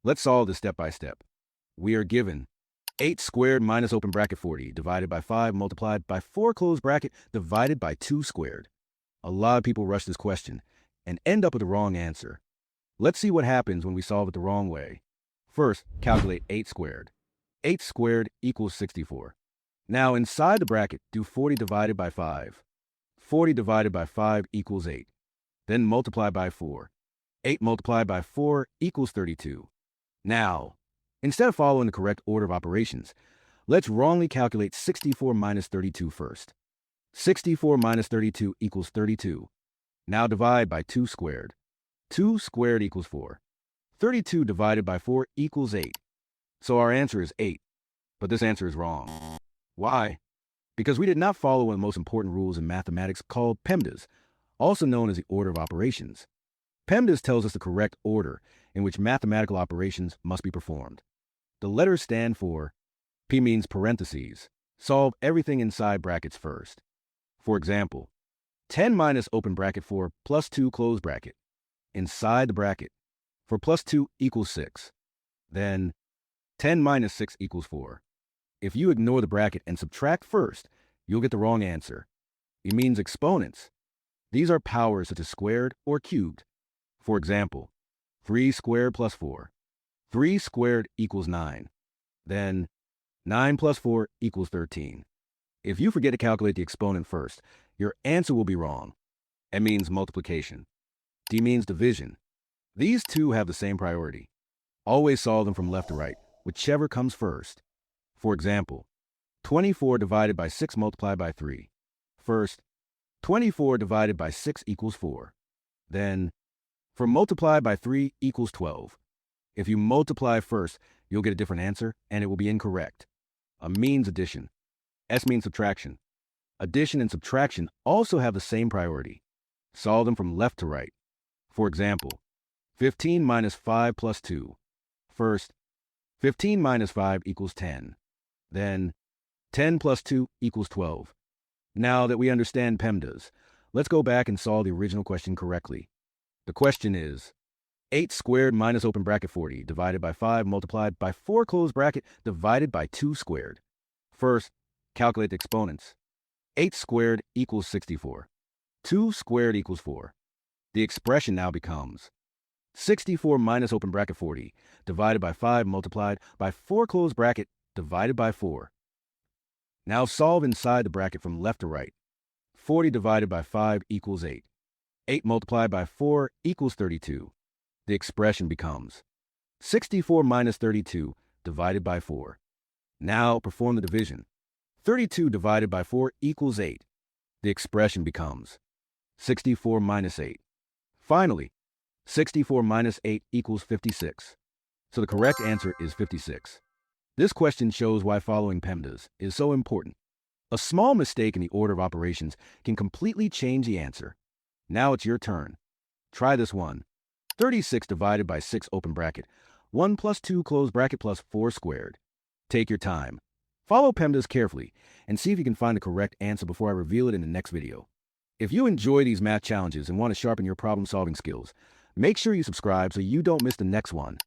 Let's solve this step by step. We are given 8 squared minus open bracket 40 divided by 5 multiplied by 4 closed bracket divided by 2 squared. A lot of people rush this question and end up with the wrong answer. Let's see what happens when we solve it the wrong way. First, calculate 8 squared. 8 squared equals 64. Now inside the bracket, do 40 divided by 5. 40 divided by 5 equals 8. Then multiply by 4. 8 multiplied by 4 equals 32. Now, instead of following the correct order of operations, let's wrongly calculate 64 minus 32 first. 64 minus 32 equals 32. Now divide by 2 squared. 2 squared equals 4. 32 divided by 4 equals 8. So our answer is 8. But this answer is wrong. Why? Because we did not follow one of the most important rules in mathematics called PEMDAS, also known as the order of operations. PEMDAS tells us the correct order in which mathematical operations must be performed. The letters stand for P means parentheses. Solve everything inside brackets first. For example, 10 minus open bracket 4 plus 2 closed bracket. Inside the bracket, for plus 2 equals 6. Then 10 minus 6 equals 4. If you ignore the bracket and subtract first, you'll get the wrong answer. It means exponents. These are powers such as squared or cubed. For example, 3 squared plus 4. 3 squared equals 9. Then 9 plus 4 equals 13. If you forget to calculate the exponent first, your answer will be wrong. M means multiplication. D means division. These two have the same priority. Always solve them from left to right, whichever comes first. For example, 24 divided by 6 multiplied by 3. First, 24 divided by 6 equals 4. Then, for multiply by 3 equals 12. If you multiply first, you'll get a different answer, and it will be incorrect. A means addition. S means subtraction. Addition and subtraction also have the same priority. Solve them from left to right. For example, 15 minus 5 plus 2. First, 15 minus 5 equals 10. Then, 10 plus 2 equals 12. Now that we understand PEMDAS, let's go back and solve the original question correctly. The question is, 8 squared minus open bracket 40 divided by 5 multiplied by 4 closed bracket divided by 2 squared. First, calculate the exponents. 8 squared equals 64. 2 squared equals 4. The expression now becomes 64 minus open bracket 40 divided by 5 multiplied by 4 closed bracket divided by 4. Now solve inside the bracket from left to right. 40 divided by 5 equals 8. 8 multiplied by 4 equals 32. The expression becomes 64 minus 32 divided by 4. Now perform the division. 32 divided by 4 equals 8. The expression becomes 64 minus 8. Finally, 64 minus 8 equals 56. So the correct answer is 56. This question shows why following PEMDAS is so important. A small mistake in the order of operations can completely change the answer. Now it's your turn. Try this one. 36 divided by 6 open bracket. 1 plus 2 closed bracket plus 4 squared. Take your time. Follow PEMDAS carefully and see if you can find the correct answer before I reveal it in the next video. If you enjoy these math challenges and want to sharpen your problem-solving skills, make sure you subscribe so you don't miss the next one.